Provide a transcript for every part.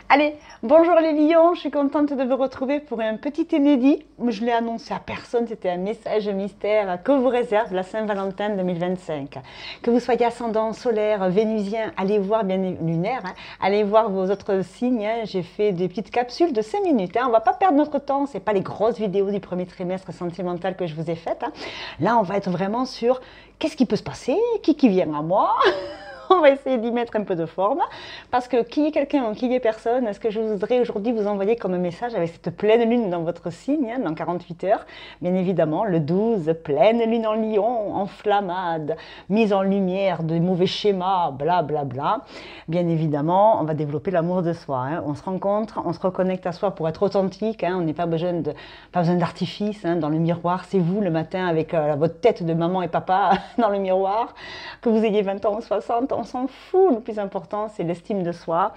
Allez, bonjour les lions, je suis contente de vous retrouver pour un petit inédit. Je l'ai annoncé à personne, c'était un message mystère que vous réserve la Saint-Valentin 2025. Que vous soyez ascendant solaire, vénusien, allez voir, bien lunaire, allez voir vos autres signes. J'ai fait des petites capsules de 5 minutes. On ne va pas perdre notre temps, ce n'est pas les grosses vidéos du premier trimestre sentimental que je vous ai faites. Là, on va être vraiment sur qu'est-ce qui peut se passer, qui vient à moi. On va essayer d'y mettre un peu de forme, parce que qui est quelqu'un ou qui est personne, ce que je voudrais aujourd'hui vous envoyer comme message avec cette pleine lune dans votre signe, dans 48 heures, bien évidemment, le 12, pleine lune en lion, enflammade, mise en lumière de mauvais schémas, blablabla. Bla bla. Bien évidemment, on va développer l'amour de soi. On se rencontre, on se reconnecte à soi pour être authentique, on n'est pas besoin d'artifice dans le miroir, c'est vous le matin avec votre tête de maman et papa dans le miroir, que vous ayez 20 ans ou 60, on s'en fout, le plus important c'est l'estime de soi.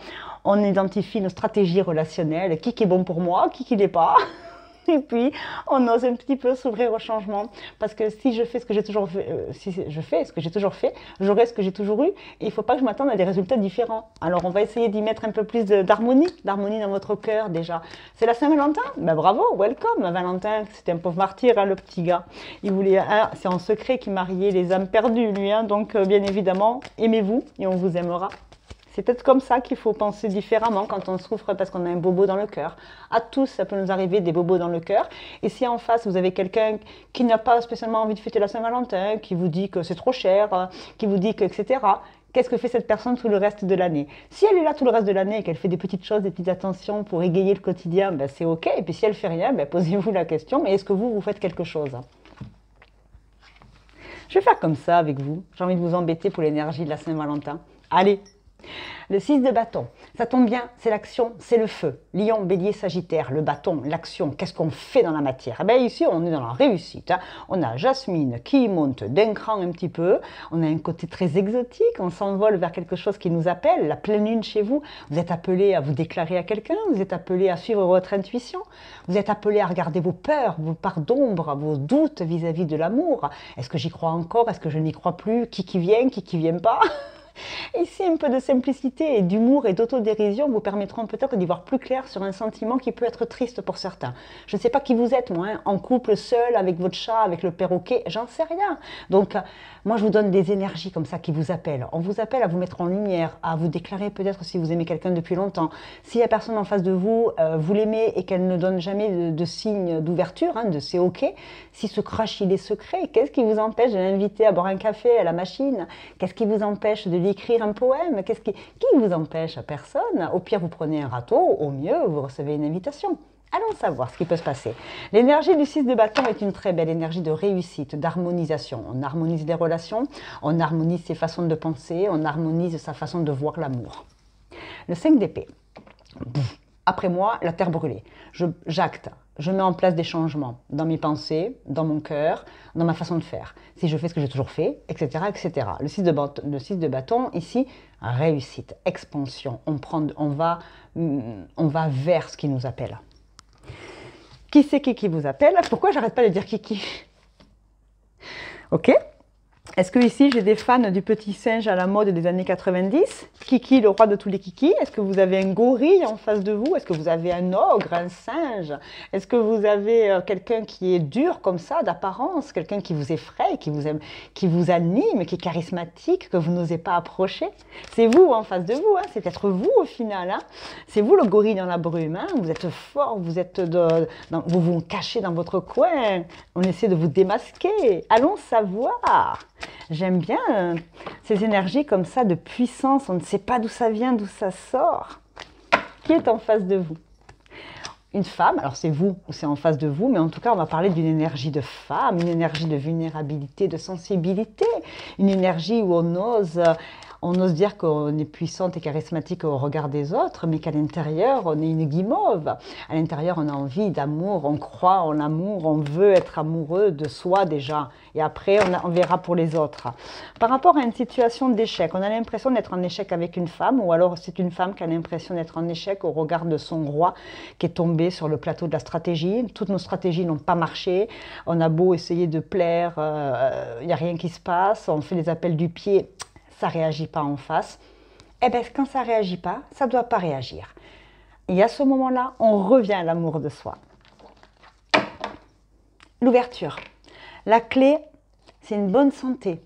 On identifie nos stratégies relationnelles, qui est bon pour moi, qui l'est pas. Et puis, on ose un petit peu s'ouvrir au changement. Parce que si je fais ce que j'ai toujours fait, j'aurai ce que j'ai toujours eu. Et il ne faut pas que je m'attende à des résultats différents. Alors, on va essayer d'y mettre un peu plus d'harmonie dans votre cœur déjà. C'est la Saint-Valentin? Ben bravo, welcome. Valentin, c'était un pauvre martyr, le petit gars. Il voulait, c'est en secret qu'il mariait les âmes perdues, lui. Donc, bien évidemment, aimez-vous et on vous aimera. C'est peut-être comme ça qu'il faut penser différemment quand on souffre parce qu'on a un bobo dans le cœur. À tous, ça peut nous arriver des bobos dans le cœur. Et si en face, vous avez quelqu'un qui n'a pas spécialement envie de fêter la Saint-Valentin, qui vous dit que c'est trop cher, qui vous dit que, etc., qu'est-ce que fait cette personne tout le reste de l'année? Si elle est là tout le reste de l'année et qu'elle fait des petites choses, des petites attentions pour égayer le quotidien, ben c'est OK. Et puis si elle ne fait rien, ben posez-vous la question, mais est-ce que vous faites quelque chose? Je vais faire comme ça avec vous. J'ai envie de vous embêter pour l'énergie de la Saint-Valentin. Allez! Le 6 de bâton, ça tombe bien, c'est l'action, c'est le feu. Lion, bélier, sagittaire, le bâton, l'action, qu'est-ce qu'on fait dans la matière? Ici, on est dans la réussite. On a Jasmine qui monte d'un cran un petit peu. On a un côté très exotique, on s'envole vers quelque chose qui nous appelle, la pleine lune chez vous. Vous êtes appelé à vous déclarer à quelqu'un, vous êtes appelé à suivre votre intuition. Vous êtes appelé à regarder vos peurs, vos parts d'ombre, vos doutes vis-à-vis de l'amour. Est-ce que j'y crois encore? Est-ce que je n'y crois plus? Qui vient pas? Ici, un peu de simplicité et d'humour et d'autodérision vous permettront peut-être d'y voir plus clair sur un sentiment qui peut être triste pour certains. Je ne sais pas qui vous êtes, moi, en couple, seul, avec votre chat, avec le perroquet, j'en sais rien. Donc, moi, je vous donne des énergies comme ça qui vous appellent. On vous appelle à vous mettre en lumière, à vous déclarer peut-être si vous aimez quelqu'un depuis longtemps. Si la personne en face de vous, vous l'aimez et qu'elle ne donne jamais de signe d'ouverture, de c'est OK, si ce crush, il est secret, qu'est-ce qui vous empêche de l'inviter à boire un café à la machine? Qu'est-ce qui vous empêche de lui écrire un poème? Qui vous empêche? Personne. Au pire, vous prenez un râteau, au mieux, vous recevez une invitation. Allons savoir ce qui peut se passer. L'énergie du 6 de bâton est une très belle énergie de réussite, d'harmonisation. On harmonise les relations, on harmonise ses façons de penser, on harmonise sa façon de voir l'amour. Le 5 d'épée. Après moi, la terre brûlée. J'acte, je mets en place des changements dans mes pensées, dans mon cœur, dans ma façon de faire. Si je fais ce que j'ai toujours fait, etc., etc. Le 6 de bâton, ici, réussite, expansion. On va vers ce qui nous appelle. Qui c'est qui vous appelle? Pourquoi j'arrête pas de dire Kiki? Ok? Est-ce que ici j'ai des fans du petit singe à la mode des années 90? Kiki, le roi de tous les kikis. Est-ce que vous avez un gorille en face de vous? Est-ce que vous avez un ogre, un singe? Est-ce que vous avez quelqu'un qui est dur comme ça, d'apparence? Quelqu'un qui vous effraie, qui vous anime, qui est charismatique, que vous n'osez pas approcher? C'est vous en face de vous, c'est peut-être vous au final. C'est vous le gorille dans la brume. Vous êtes fort, vous vous cachez dans votre coin. On essaie de vous démasquer. Allons savoir. J'aime bien ces énergies comme ça de puissance, on ne sait pas d'où ça vient, d'où ça sort. Qui est en face de vous? Une femme, alors c'est vous ou c'est en face de vous, mais en tout cas on va parler d'une énergie de femme, une énergie de vulnérabilité, de sensibilité, une énergie où on ose dire qu'on est puissante et charismatique au regard des autres, mais qu'à l'intérieur, on est une guimauve. À l'intérieur, on a envie d'amour, on croit en l'amour, on veut être amoureux de soi déjà. Et après, on verra pour les autres. Par rapport à une situation d'échec, on a l'impression d'être en échec avec une femme, ou alors c'est une femme qui a l'impression d'être en échec au regard de son roi qui est tombé sur le plateau de la stratégie. Toutes nos stratégies n'ont pas marché. On a beau essayer de plaire, il n'y a rien qui se passe. On fait les appels du pied. Ça ne réagit pas en face, eh bien quand ça ne réagit pas, ça ne doit pas réagir. Et à ce moment-là, on revient à l'amour de soi. L'ouverture. La clé, c'est une bonne santé.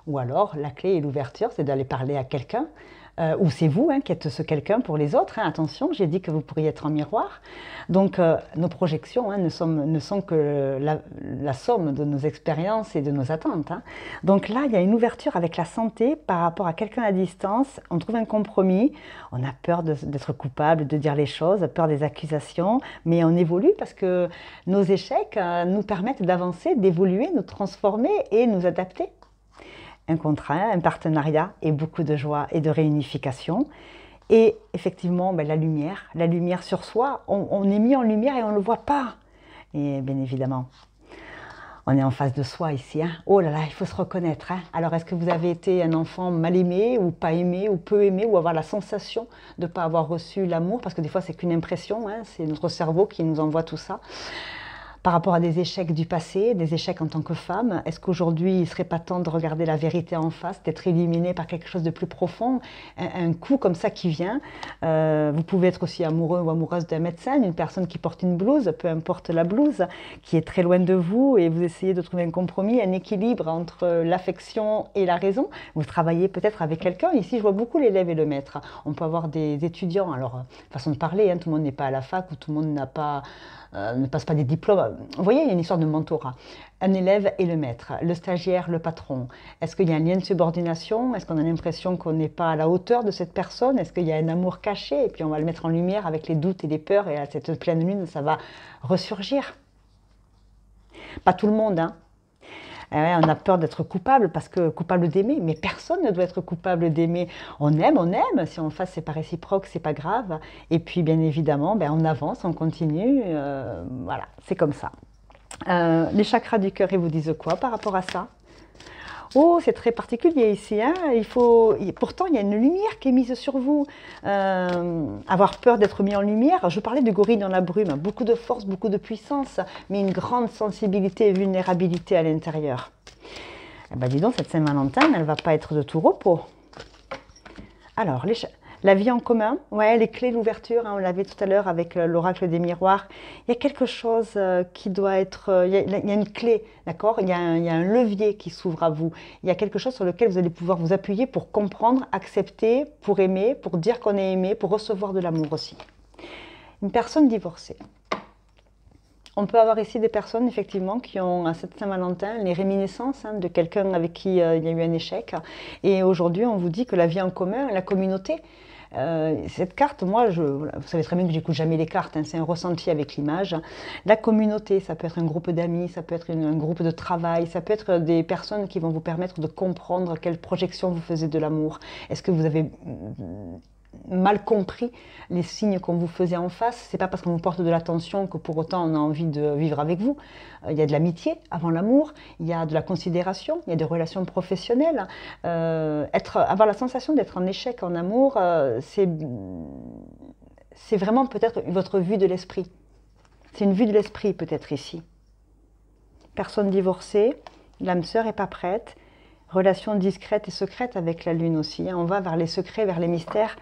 Ou alors, la clé et l'ouverture, c'est d'aller parler à quelqu'un. Ou c'est vous qui êtes ce quelqu'un pour les autres. Attention, j'ai dit que vous pourriez être en miroir. Donc, nos projections ne sont que la somme de nos expériences et de nos attentes. Donc là, il y a une ouverture avec la santé par rapport à quelqu'un à distance. On trouve un compromis. On a peur d'être coupable, de dire les choses, peur des accusations. Mais on évolue parce que nos échecs nous permettent d'avancer, d'évoluer, nous transformer et nous adapter. Un contrat, un partenariat et beaucoup de joie et de réunification. Et effectivement, la lumière sur soi, on est mis en lumière et on ne le voit pas. Et bien évidemment, on est en face de soi ici. Oh là là, il faut se reconnaître. Alors, est-ce que vous avez été un enfant mal aimé ou pas aimé ou peu aimé ou avoir la sensation de ne pas avoir reçu l'amour? Parce que des fois, c'est qu'une impression, c'est notre cerveau qui nous envoie tout ça. Par rapport à des échecs du passé, des échecs en tant que femme, est-ce qu'aujourd'hui, il ne serait pas temps de regarder la vérité en face, d'être illuminé par quelque chose de plus profond, un coup comme ça qui vient. Vous pouvez être aussi amoureux ou amoureuse d'un médecin, d'une personne qui porte une blouse, peu importe la blouse, qui est très loin de vous et vous essayez de trouver un compromis, un équilibre entre l'affection et la raison. Vous travaillez peut-être avec quelqu'un. Ici, je vois beaucoup l'élève et le maître. On peut avoir des étudiants, alors façon de parler, tout le monde n'est pas à la fac ou tout le monde ne passe pas des diplômes. Vous voyez, il y a une histoire de mentorat. Un élève et le maître, le stagiaire, le patron. Est-ce qu'il y a un lien de subordination? Est-ce qu'on a l'impression qu'on n'est pas à la hauteur de cette personne? Est-ce qu'il y a un amour caché? Et puis on va le mettre en lumière avec les doutes et les peurs. Et à cette pleine lune, ça va ressurgir. Pas tout le monde, on a peur d'être coupable, parce que coupable d'aimer, mais personne ne doit être coupable d'aimer. On aime, si en face c'est pas réciproque, c'est pas grave. Et puis bien évidemment, on avance, on continue, voilà, c'est comme ça. Les chakras du cœur, ils vous disent quoi par rapport à ça? Oh, c'est très particulier ici. Pourtant, il y a une lumière qui est mise sur vous. Avoir peur d'être mis en lumière. Je parlais du gorille dans la brume. Beaucoup de force, beaucoup de puissance, mais une grande sensibilité et vulnérabilité à l'intérieur. Dis donc, cette Saint-Valentin, elle ne va pas être de tout repos. Alors, la vie en commun, les clés d'ouverture, on l'avait tout à l'heure avec l'oracle des miroirs. Il y a quelque chose qui doit être... il y a une clé, d'accord? Il y a un levier qui s'ouvre à vous. Il y a quelque chose sur lequel vous allez pouvoir vous appuyer pour comprendre, accepter, pour aimer, pour dire qu'on est aimé, pour recevoir de l'amour aussi. Une personne divorcée. On peut avoir ici des personnes, effectivement, qui ont à cette Saint-Valentin les réminiscences de quelqu'un avec qui il y a eu un échec. Et aujourd'hui, on vous dit que la vie en commun, la communauté, cette carte, moi, vous savez très bien que j'écoute jamais les cartes, c'est un ressenti avec l'image. La communauté, ça peut être un groupe d'amis, ça peut être un groupe de travail, ça peut être des personnes qui vont vous permettre de comprendre quelle projection vous faisiez de l'amour. Est-ce que vous avez mal compris les signes qu'on vous faisait en face? C'est pas parce qu'on vous porte de l'attention que pour autant on a envie de vivre avec vous. Il y a de l'amitié avant l'amour, il y a de la considération, il y a des relations professionnelles. Avoir la sensation d'être en échec en amour, c'est vraiment peut-être votre vue de l'esprit. C'est une vue de l'esprit peut-être ici. Personne divorcée, l'âme sœur n'est pas prête. Relation discrète et secrète avec la lune aussi. On va vers les secrets, vers les mystères.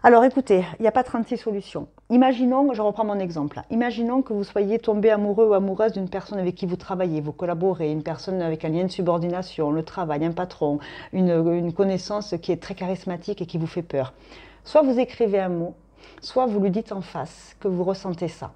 Alors écoutez, il n'y a pas 36 solutions. Imaginons, je reprends mon exemple, imaginons que vous soyez tombé amoureux ou amoureuse d'une personne avec qui vous travaillez, vous collaborez, une personne avec un lien de subordination, le travail, un patron, une connaissance qui est très charismatique et qui vous fait peur. Soit vous écrivez un mot, soit vous lui dites en face que vous ressentez ça.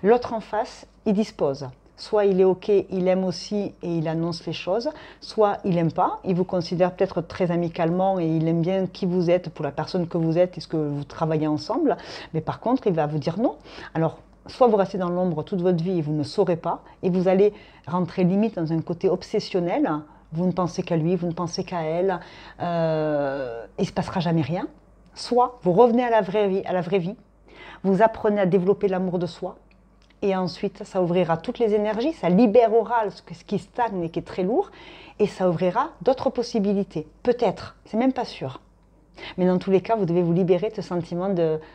L'autre en face, il dispose. Soit il est OK, il aime aussi et il annonce les choses, soit il n'aime pas, il vous considère peut-être très amicalement et il aime bien qui vous êtes pour la personne que vous êtes et ce que vous travaillez ensemble, mais par contre il va vous dire non. Alors soit vous restez dans l'ombre toute votre vie et vous ne saurez pas, et vous allez rentrer limite dans un côté obsessionnel, vous ne pensez qu'à lui, vous ne pensez qu'à elle, il ne se passera jamais rien. Soit vous revenez à la vraie vie, vous apprenez à développer l'amour de soi, et ensuite, ça ouvrira toutes les énergies, ça libérera ce qui stagne et qui est très lourd, et ça ouvrira d'autres possibilités. Peut-être, c'est même pas sûr. Mais dans tous les cas, vous devez vous libérer de ce sentiment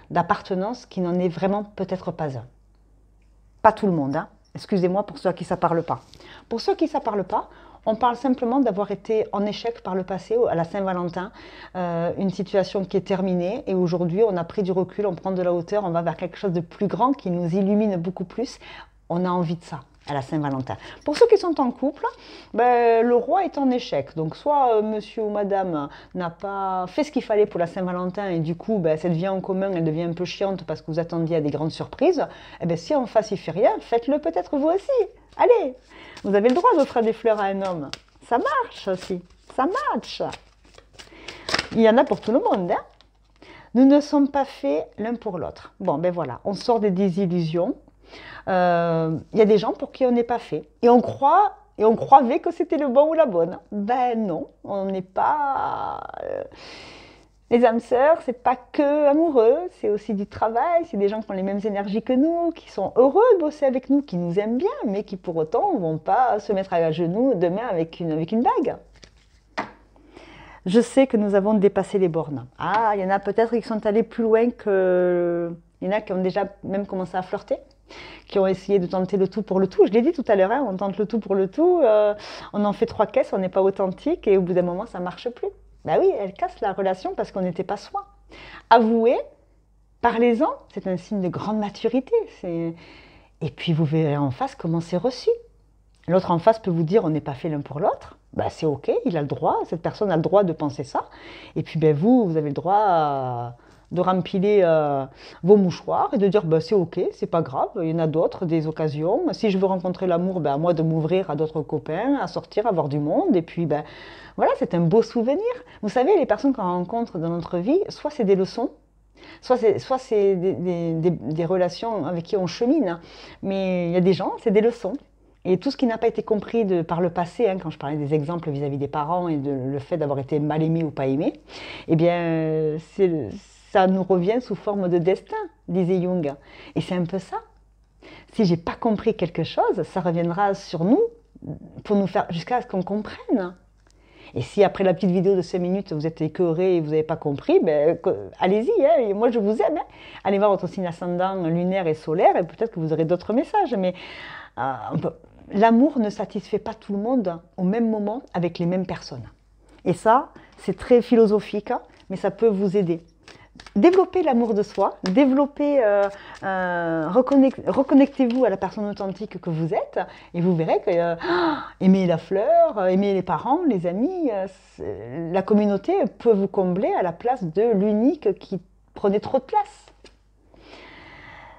d'appartenance qui n'en est vraiment peut-être pas un. Pas tout le monde, Excusez-moi pour ceux à qui ça ne parle pas. Pour ceux à qui ça ne parle pas, On parle simplement d'avoir été en échec par le passé, à la Saint-Valentin, une situation qui est terminée et aujourd'hui on a pris du recul, on prend de la hauteur, on va vers quelque chose de plus grand qui nous illumine beaucoup plus. On a envie de ça à la Saint-Valentin. Pour ceux qui sont en couple, ben, le roi est en échec. Donc soit monsieur ou madame n'a pas fait ce qu'il fallait pour la Saint-Valentin et du coup ben, cette vie en commun elle devient un peu chiante parce que vous attendiez à des grandes surprises. Et ben, si en face il fait rien, faites-le peut-être vous aussi. Allez, vous avez le droit d'offrir des fleurs à un homme. Ça marche aussi, ça match. Il y en a pour tout le monde. Hein. Nous ne sommes pas faits l'un pour l'autre. Bon ben voilà, on sort des désillusions. Il y a des gens pour qui on n'est pas fait. Et on croyait que c'était le bon ou la bonne. Ben non, on n'est pas... Les âmes sœurs, c'est pas que amoureux, c'est aussi du travail, c'est des gens qui ont les mêmes énergies que nous, qui sont heureux de bosser avec nous, qui nous aiment bien, mais qui pour autant ne vont pas se mettre à genoux demain avec une bague. Je sais que nous avons dépassé les bornes. Ah, il y en a peut-être qui sont allés plus loin que... Il y en a qui ont déjà même commencé à flirter, qui ont essayé de tenter le tout pour le tout. Je l'ai dit tout à l'heure, hein, on tente le tout pour le tout, on en fait 3 caisses, on n'est pas authentique et au bout d'un moment, ça ne marche plus. Ben oui, elle casse la relation parce qu'on n'était pas soi. Avouez, parlez-en, c'est un signe de grande maturité. Et puis vous verrez en face comment c'est reçu. L'autre en face peut vous dire on n'est pas fait l'un pour l'autre. Ben, c'est ok, il a le droit, cette personne a le droit de penser ça. Et puis ben, vous avez le droit de rempiler vos mouchoirs et de dire ben, c'est ok, c'est pas grave, il y en a d'autres, des occasions. Si je veux rencontrer l'amour, ben, à moi de m'ouvrir à d'autres copains, à sortir, à voir du monde. Et puis ben, voilà, c'est un beau souvenir. Vous savez, les personnes qu'on rencontre dans notre vie, soit c'est des leçons, soit c'est des relations avec qui on chemine. Mais il y a des gens, c'est des leçons. Et tout ce qui n'a pas été compris par le passé, hein, quand je parlais des exemples vis-à-vis des parents et le fait d'avoir été mal aimé ou pas aimé, eh bien, ça nous revient sous forme de destin, disait Jung. Et c'est un peu ça. Si j'ai pas compris quelque chose, ça reviendra sur nous pour nous faire jusqu'à ce qu'on comprenne. Et si après la petite vidéo de 5 minutes, vous êtes écœuré et vous n'avez pas compris, ben, allez-y, hein, moi je vous aime. Hein. Allez voir votre signe ascendant lunaire et solaire et peut-être que vous aurez d'autres messages. Mais l'amour ne satisfait pas tout le monde au même moment avec les mêmes personnes. Et ça, c'est très philosophique, hein, mais ça peut vous aider. Développez l'amour de soi, reconnectez-vous à la personne authentique que vous êtes et vous verrez que aimer la fleur, aimer les parents, les amis, la communauté peut vous combler à la place de l'unique qui prenait trop de place.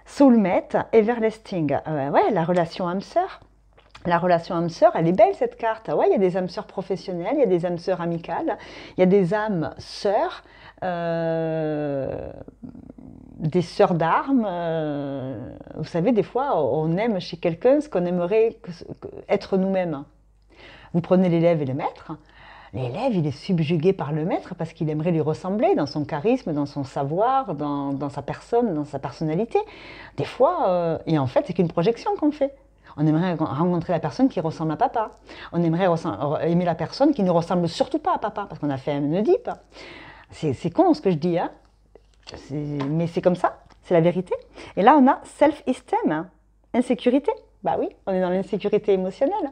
Soulmate, Everlasting, ouais, la relation âme-sœur. La relation âme-sœur, elle est belle cette carte. Ouais, il y a des âmes sœurs professionnelles, il y a des âmes sœurs amicales, il y a des âmes sœurs, des sœurs d'armes. Vous savez, des fois, on aime chez quelqu'un ce qu'on aimerait être nous-mêmes. Vous prenez l'élève et le maître. L'élève, il est subjugué par le maître parce qu'il aimerait lui ressembler dans son charisme, dans son savoir, dans sa personne, dans sa personnalité. Des fois, et en fait, c'est qu'une projection qu'on fait. On aimerait rencontrer la personne qui ressemble à papa. On aimerait aimer la personne qui ne ressemble surtout pas à papa, parce qu'on a fait un Oedipe. C'est con ce que je dis, hein, mais c'est comme ça, c'est la vérité. Et là, on a self-esteem, hein, insécurité. Bah oui, on est dans l'insécurité émotionnelle.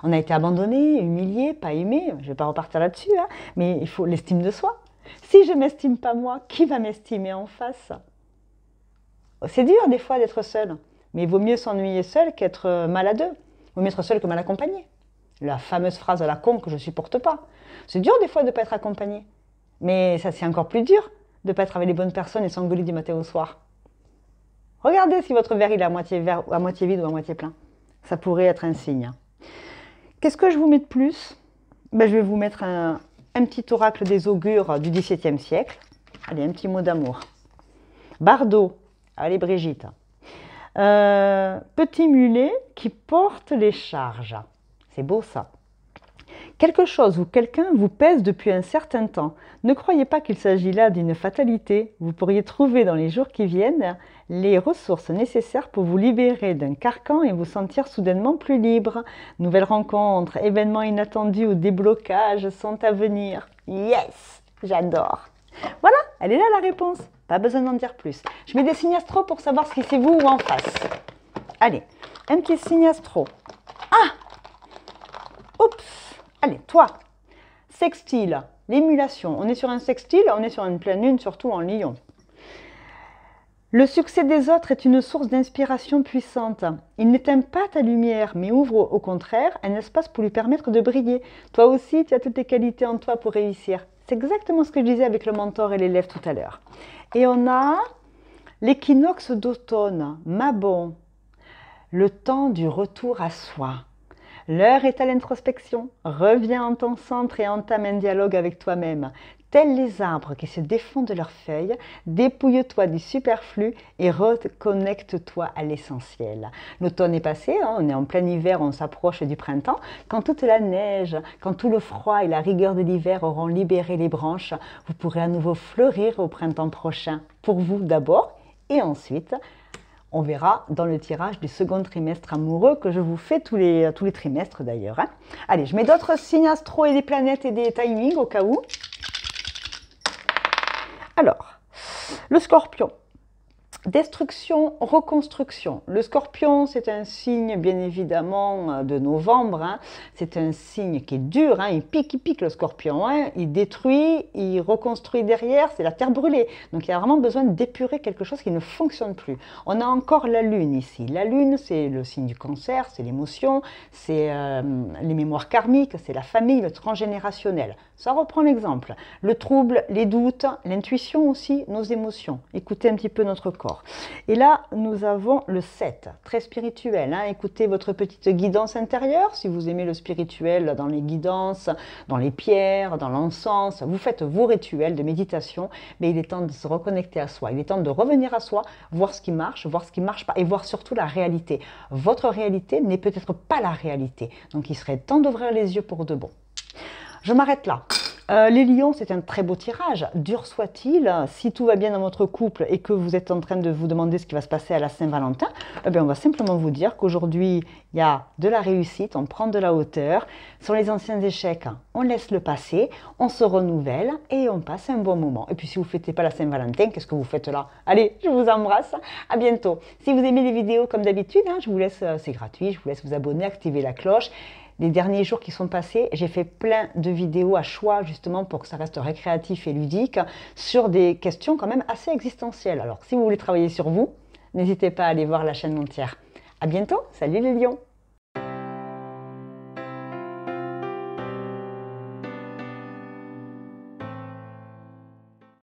On a été abandonné, humilié, pas aimé. Je ne vais pas repartir là-dessus, hein, mais il faut l'estime de soi. Si je ne m'estime pas moi, qui va m'estimer en face? C'est dur des fois d'être seul. Mais il vaut mieux s'ennuyer seul qu'être mal à deux. Il vaut mieux être seul que mal accompagné. La fameuse phrase à la con que je ne supporte pas. C'est dur des fois de ne pas être accompagné. Mais ça, c'est encore plus dur de ne pas être avec les bonnes personnes et s'engueuler du matin au soir. Regardez si votre verre il est à moitié vide ou à moitié plein. Ça pourrait être un signe. Qu'est-ce que je vous mets de plus? Ben, je vais vous mettre un petit oracle des augures du XVIIe siècle. Allez, un petit mot d'amour. Bardot. Allez, Brigitte. Petit mulet qui porte les charges. C'est beau ça. Quelque chose ou quelqu'un vous pèse depuis un certain temps. Ne croyez pas qu'il s'agit là d'une fatalité. Vous pourriez trouver dans les jours qui viennent les ressources nécessaires pour vous libérer d'un carcan et vous sentir soudainement plus libre. Nouvelles rencontres, événements inattendus ou déblocages sont à venir. Yes, j'adore. Voilà, elle est là la réponse. Pas besoin d'en dire plus. Je mets des signes astro pour savoir si c'est vous ou en face. Allez, un petit signe astro. Ah! Oups! Allez, toi, sextile, l'émulation. On est sur un sextile, on est sur une pleine lune, surtout en lion. Le succès des autres est une source d'inspiration puissante. Il n'éteint pas ta lumière, mais ouvre au contraire un espace pour lui permettre de briller. Toi aussi, tu as toutes les qualités en toi pour réussir. C'est exactement ce que je disais avec le mentor et l'élève tout à l'heure. Et on a l'équinoxe d'automne, Mabon, le temps du retour à soi. L'heure est à l'introspection. Reviens en ton centre et entame un dialogue avec toi-même. Tels les arbres qui se défont de leurs feuilles, dépouille-toi du superflu et reconnecte-toi à l'essentiel. L'automne est passé, hein, on est en plein hiver, on s'approche du printemps. Quand toute la neige, quand tout le froid et la rigueur de l'hiver auront libéré les branches, vous pourrez à nouveau fleurir au printemps prochain. Pour vous d'abord et ensuite, on verra dans le tirage du second trimestre amoureux que je vous fais tous les trimestres d'ailleurs. Hein. Allez, je mets d'autres signes astro et des planètes et des timings au cas où. Alors, le Scorpion. Destruction, reconstruction. Le Scorpion, c'est un signe bien évidemment de novembre. Hein. C'est un signe qui est dur. Hein. Il pique le Scorpion. Hein. Il détruit, il reconstruit derrière. C'est la terre brûlée. Donc il y a vraiment besoin d'épurer quelque chose qui ne fonctionne plus. On a encore la Lune ici. La Lune, c'est le signe du cancer, c'est l'émotion, c'est les mémoires karmiques, c'est la famille, le transgénérationnel. Ça reprend l'exemple. Le trouble, les doutes, l'intuition aussi, nos émotions. Écoutez un petit peu notre corps. Et là, nous avons le 7, très spirituel. Hein. Écoutez votre petite guidance intérieure, si vous aimez le spirituel dans les guidances, dans les pierres, dans l'encens. Vous faites vos rituels de méditation, mais il est temps de se reconnecter à soi. Il est temps de revenir à soi, voir ce qui marche pas, et voir surtout la réalité. Votre réalité n'est peut-être pas la réalité. Donc il serait temps d'ouvrir les yeux pour de bon. Je m'arrête là. Les lions, c'est un très beau tirage, dur soit-il. Si tout va bien dans votre couple et que vous êtes en train de vous demander ce qui va se passer à la Saint-Valentin, eh bien, on va simplement vous dire qu'aujourd'hui, il y a de la réussite, on prend de la hauteur. Sur les anciens échecs, on laisse le passer, on se renouvelle et on passe un bon moment. Et puis, si vous ne fêtez pas la Saint-Valentin, qu'est-ce que vous faites là? Allez, je vous embrasse, à bientôt. Si vous aimez les vidéos comme d'habitude, hein, je vous laisse, c'est gratuit, je vous laisse vous abonner, activer la cloche. Les derniers jours qui sont passés, j'ai fait plein de vidéos à choix justement pour que ça reste récréatif et ludique sur des questions quand même assez existentielles. Alors si vous voulez travailler sur vous, n'hésitez pas à aller voir la chaîne entière. À bientôt, salut les lions!